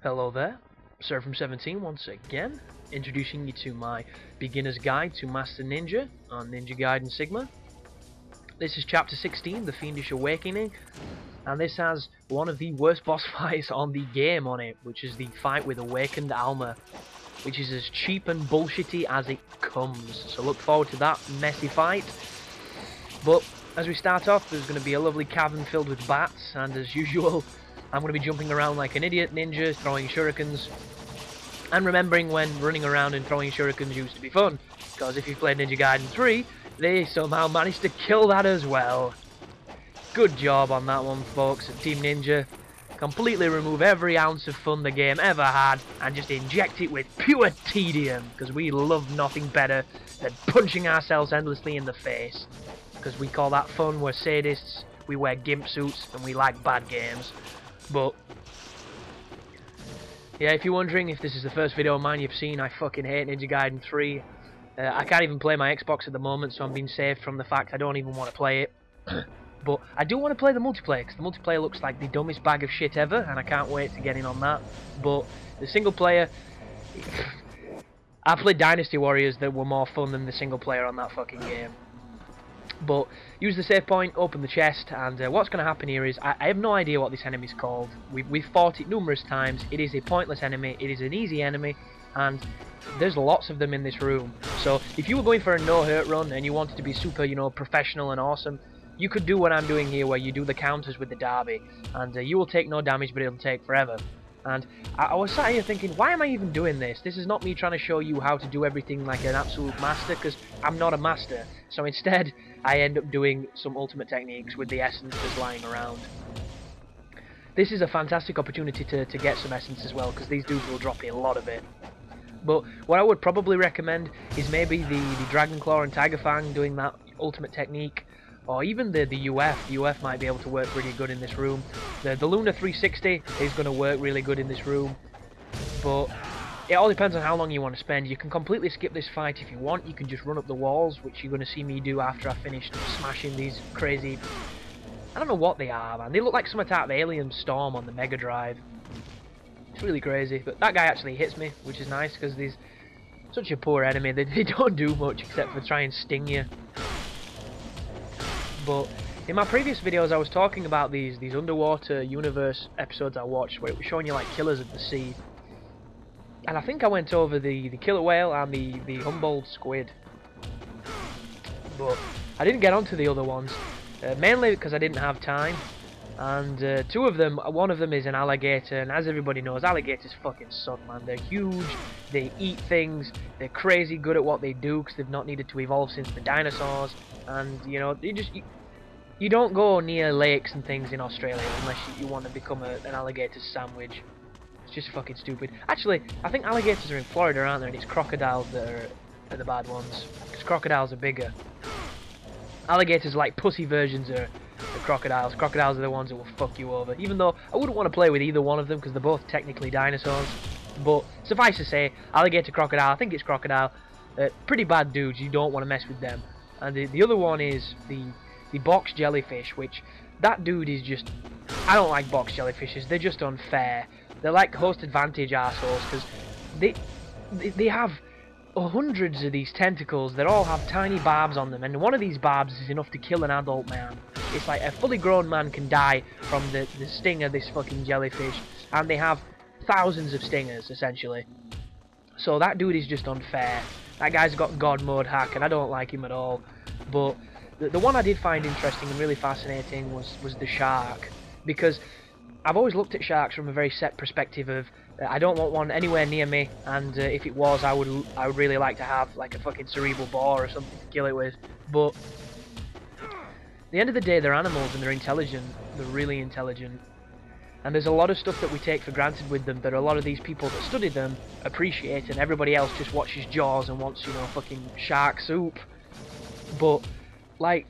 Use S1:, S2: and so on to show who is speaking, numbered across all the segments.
S1: Hello there, Sir from 17 once again, introducing you to my beginner's guide to Master Ninja on Ninja Gaiden Sigma. This is chapter 16, the Fiendish Awakening, and this has one of the worst boss fights on the game on it, which is the fight with Awakened Alma, which is as cheap and bullshitty as it comes. So look forward to that messy fight. But as we start off, there's going to be a lovely cavern filled with bats, and as usual, I'm going to be jumping around like an idiot ninja, throwing shurikens, and remembering when running around and throwing shurikens used to be fun, because if you've played Ninja Gaiden 3, they somehow managed to kill that as well. Good job on that one, folks, at Team Ninja. Completely remove every ounce of fun the game ever had, and just inject it with pure tedium, because we love nothing better than punching ourselves endlessly in the face. Because we call that fun, we're sadists, we wear gimp suits, and we like bad games. But yeah, if you're wondering if this is the first video of mine you've seen, I fucking hate Ninja Gaiden 3. I can't even play my Xbox at the moment, so I'm being saved from the fact I don't even want to play it. But I do want to play the multiplayer, because the multiplayer looks like the dumbest bag of shit ever, and I can't wait to get in on that. But the single player, I played Dynasty Warriors that were more fun than the single player on that fucking game. But use the save point, open the chest, and what's going to happen here is I have no idea what this enemy is called. We've fought it numerous times. It is a pointless enemy, it is an easy enemy, and there's lots of them in this room. So if you were going for a no-hurt run and you wanted to be super, professional and awesome, you could do what I'm doing here, where you do the counters with the derby, and you will take no damage, but it'll take forever. And I was sat here thinking, why am I even doing this? This is not me trying to show you how to do everything like an absolute master, because I'm not a master. So instead, I end up doing some ultimate techniques with the essence that's lying around. This is a fantastic opportunity to get some essence as well, because these dudes will drop you a lot of it. But what I would probably recommend is maybe the Dragon Claw and Tiger Fang doing that ultimate technique, or even the UF. The UF might be able to work really good in this room. The Luna 360 is going to work really good in this room, but it all depends on how long you want to spend. You can completely skip this fight if you want. You can just run up the walls, which you're going to see me do after I finish smashing these crazy... I don't know what they are, man. They look like something out of Alien Storm on the Mega Drive. It's really crazy, but that guy actually hits me, which is nice, because he's such a poor enemy. They don't do much except for try and sting you. But in my previous videos I was talking about these underwater universe episodes I watched, where it was showing you like killers of the sea. And I think I went over the killer whale and the Humboldt squid. But I didn't get onto the other ones, mainly because I didn't have time. And two of them, one of them is an alligator, and as everybody knows, alligators fucking suck, man. They're huge, they eat things, they're crazy good at what they do, because they've not needed to evolve since the dinosaurs. And you don't go near lakes and things in Australia unless you want to become an alligator sandwich. It's just fucking stupid. Actually, I think alligators are in Florida, aren't there? And it's crocodiles that are the bad ones, because crocodiles are bigger. Alligators are like pussy versions of crocodiles. Crocodiles are the ones that will fuck you over. Even though I wouldn't want to play with either one of them, because they're both technically dinosaurs. But suffice to say, alligator, crocodile, I think it's crocodile, pretty bad dudes. You don't want to mess with them. And the other one is the box jellyfish, which that dude is just... I don't like box jellyfishes. They're just unfair. They're like host advantage assholes, because they have hundreds of these tentacles that all have tiny barbs on them, and one of these barbs is enough to kill an adult man. It's like a fully grown man can die from the sting of this fucking jellyfish, and they have thousands of stingers, essentially. So that dude is just unfair. That guy's got God mode hack, and I don't like him at all. But the one I did find interesting and really fascinating was the shark, because I've always looked at sharks from a very set perspective of I don't want one anywhere near me, and if it was, I would really like to have like a fucking cerebral bore or something to kill it with. But at the end of the day, they're animals and they're intelligent. They're really intelligent. And there's a lot of stuff that we take for granted with them that a lot of these people that study them appreciate, and everybody else just watches Jaws and wants, fucking shark soup. But, like,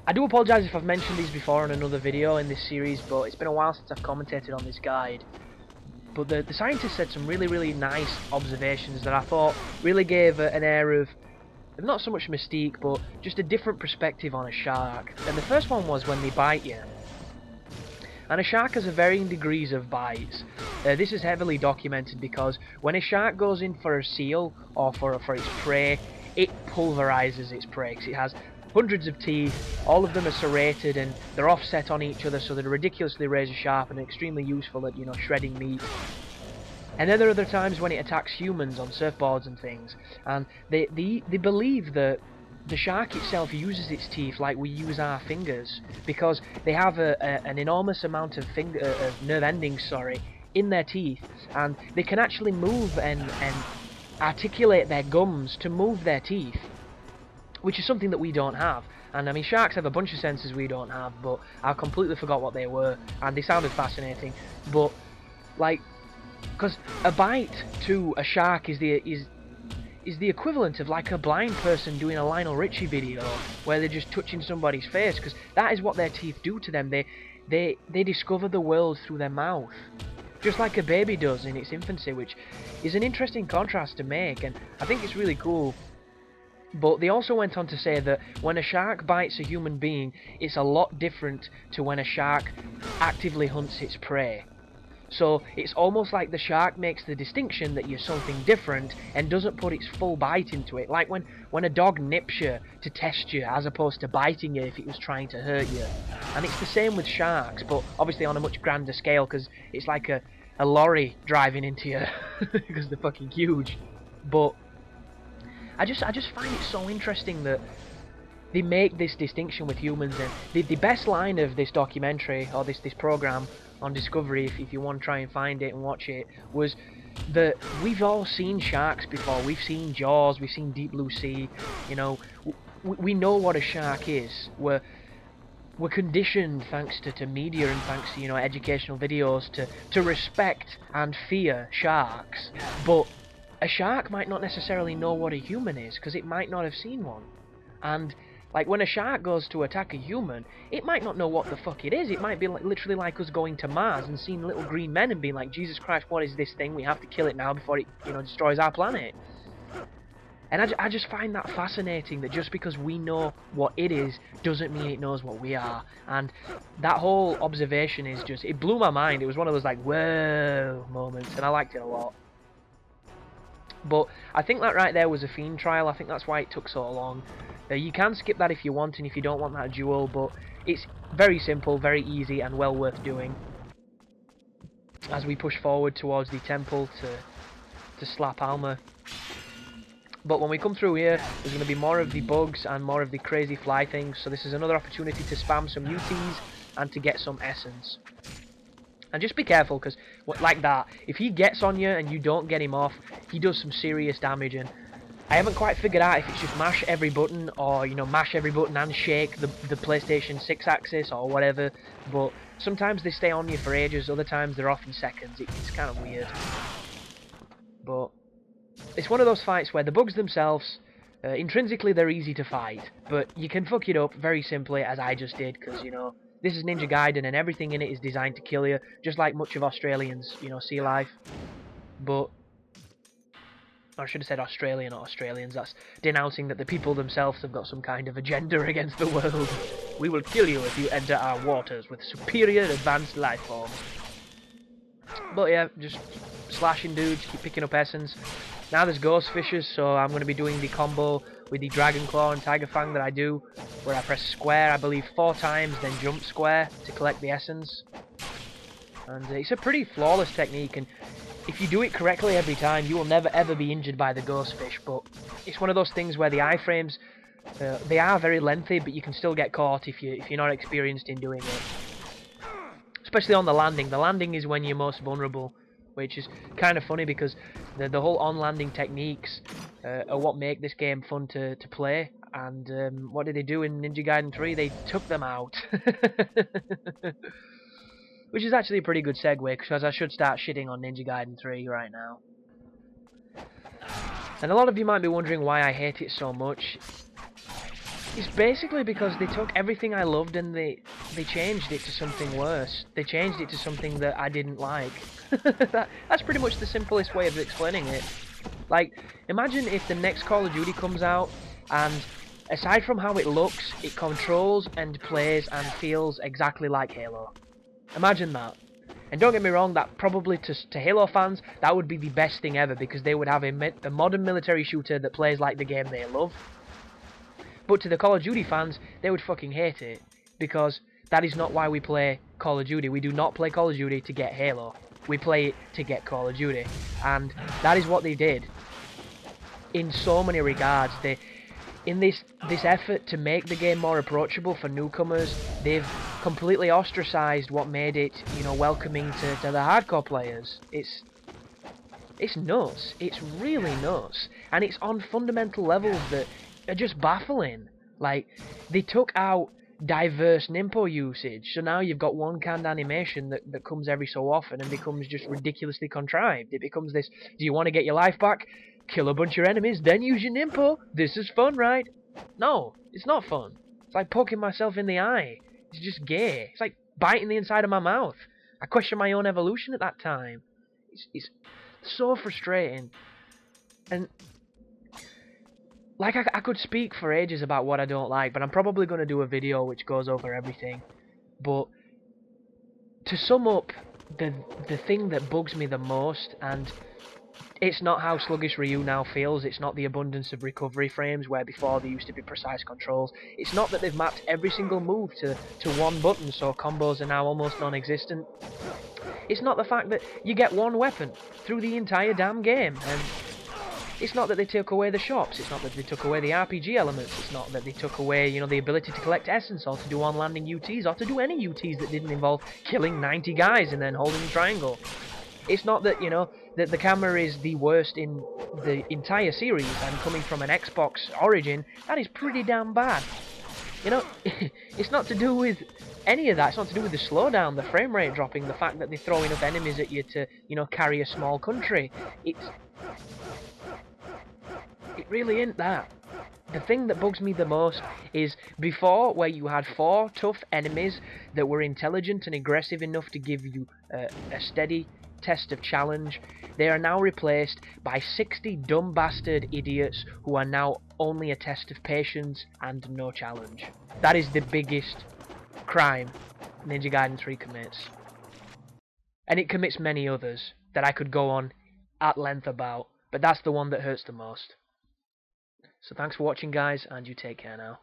S1: I do apologise if I've mentioned these before in another video in this series, but it's been a while since I've commentated on this guide. But the scientist said some really, really nice observations that I thought really gave an air of, not so much mystique, but just a different perspective on a shark. And the first one was when they bite you. And a shark has a varying degrees of bites. This is heavily documented because when a shark goes in for a seal or for its prey, it pulverizes its prey because it has hundreds of teeth, all of them are serrated and they're offset on each other, so they're ridiculously razor sharp and extremely useful at, you know, shredding meat. And then there are other times when it attacks humans on surfboards and things, and they believe that the shark itself uses its teeth like we use our fingers, because they have an enormous amount of nerve endings, in their teeth, and they can actually move and articulate their gums to move their teeth, which is something that we don't have. And I mean, sharks have a bunch of senses we don't have, but I completely forgot what they were, and they sounded fascinating. But like, because a bite to a shark is the equivalent of like a blind person doing a Lionel Richie video where they're just touching somebody's face, because that is what their teeth do to them. They discover the world through their mouth, just like a baby does in its infancy, which is an interesting contrast to make, and I think it's really cool. But they also went on to say that when a shark bites a human being, it's a lot different to when a shark actively hunts its prey. So it's almost like the shark makes the distinction that you're something different and doesn't put its full bite into it. Like when a dog nips you to test you as opposed to biting you if it was trying to hurt you. And it's the same with sharks, but obviously on a much grander scale, because it's like a lorry driving into you because they're fucking huge. But I just find it so interesting that they make this distinction with humans. And the best line of this documentary, or this program on Discovery, if you want to try and find it and watch it, was that we've all seen sharks before. We've seen Jaws, we've seen Deep Blue Sea, you know, we know what a shark is. We're conditioned, thanks to media and thanks to, you know, educational videos, to respect and fear sharks. But a shark might not necessarily know what a human is, because it might not have seen one. And like when a shark goes to attack a human, it might not know what the fuck it is. It might be like, literally like us going to Mars and seeing little green men and being like, Jesus Christ, what is this thing? We have to kill it now before it, you know, destroys our planet. And I just find that fascinating, that just because we know what it is doesn't mean it knows what we are. And that whole observation is just, it blew my mind. It was one of those like, whoa moments, and I liked it a lot. But I think that right there was a Fiend trial. I think that's why it took so long. You can skip that if you want, and if you don't want that duel, but it's very simple, very easy, and well worth doing. As we push forward towards the temple to slap Alma. But when we come through here, there's going to be more of the bugs and more of the crazy fly things, so this is another opportunity to spam some UTs and to get some essence. And just be careful, because like that, if he gets on you and you don't get him off, he does some serious damage. And I haven't quite figured out if it's just mash every button, or, you know, mash every button and shake the PlayStation 6 axis or whatever, but sometimes they stay on you for ages, other times they're off in seconds. It's kind of weird. But it's one of those fights where the bugs themselves, intrinsically they're easy to fight, but you can fuck it up very simply, as I just did, because, you know, this is Ninja Gaiden and everything in it is designed to kill you, just like much of Australians, you know, sea life. But I should have said Australia, not Australians. That's denouncing that the people themselves have got some kind of agenda against the world. We will kill you if you enter our waters with superior advanced life forms. But yeah, just slashing dudes, keep picking up essence. Now there's ghost fishes, so I'm going to be doing the combo with the Dragon Claw and Tiger Fang that I do, where I press square, I believe 4 times, then jump square to collect the essence. And it's a pretty flawless technique, and if you do it correctly every time, you will never ever be injured by the ghost fish. But it's one of those things where the iframes, they are very lengthy, but you can still get caught if you're not experienced in doing it. Especially on the landing. The landing is when you're most vulnerable, which is kind of funny because the whole on-landing techniques are what make this game fun to play. And what did they do in Ninja Gaiden 3? They took them out. Which is actually a pretty good segue, because I should start shitting on Ninja Gaiden 3 right now. And a lot of you might be wondering why I hate it so much. It's basically because they took everything I loved and they changed it to something worse. They changed it to something that I didn't like. That's pretty much the simplest way of explaining it. Like, imagine if the next Call of Duty comes out and aside from how it looks, it controls and plays and feels exactly like Halo. Imagine that. And don't get me wrong, that probably to Halo fans, that would be the best thing ever, because they would have a modern military shooter that plays like the game they love. But to the Call of Duty fans, they would fucking hate it, because that is not why we play Call of Duty. We do not play Call of Duty to get Halo. We play it to get Call of Duty. And that is what they did. In so many regards, in this effort to make the game more approachable for newcomers, they've completely ostracized what made it, you know, welcoming to the hardcore players. It's nuts. It's really nuts. And it's on fundamental levels that are just baffling. Like, they took out diverse Nimpo usage, so now you've got one canned animation that comes every so often and becomes just ridiculously contrived. It becomes this, do you want to get your life back? Kill a bunch of enemies, then use your Nimpo. This is fun, right? No, it's not fun. It's like poking myself in the eye. It's just gay. It's like biting the inside of my mouth. I question my own evolution at that time. It's so frustrating. And like, I could speak for ages about what I don't like, but I'm probably going to do a video which goes over everything. But to sum up, the thing that bugs me the most, and it's not how sluggish Ryu now feels, it's not the abundance of recovery frames where before there used to be precise controls, it's not that they've mapped every single move to one button so combos are now almost non-existent. It's not the fact that you get one weapon through the entire damn game, and it's not that they took away the shops, it's not that they took away the RPG elements, it's not that they took away, you know, the ability to collect essence or to do on-landing UTs or to do any UTs that didn't involve killing 90 guys and then holding the triangle. It's not that, you know, that the camera is the worst in the entire series, and coming from an Xbox origin, that is pretty damn bad. You know, it's not to do with any of that. It's not to do with the slowdown, the frame rate dropping, the fact that they throw enough enemies at you to, you know, carry a small country. It really ain't that. The thing that bugs me the most is before, where you had 4 tough enemies that were intelligent and aggressive enough to give you a steady test of challenge, they are now replaced by 60 dumb bastard idiots who are now only a test of patience and no challenge. That is the biggest crime Ninja Gaiden 3 commits. And it commits many others that I could go on at length about, but that's the one that hurts the most. So thanks for watching, guys, and you take care now.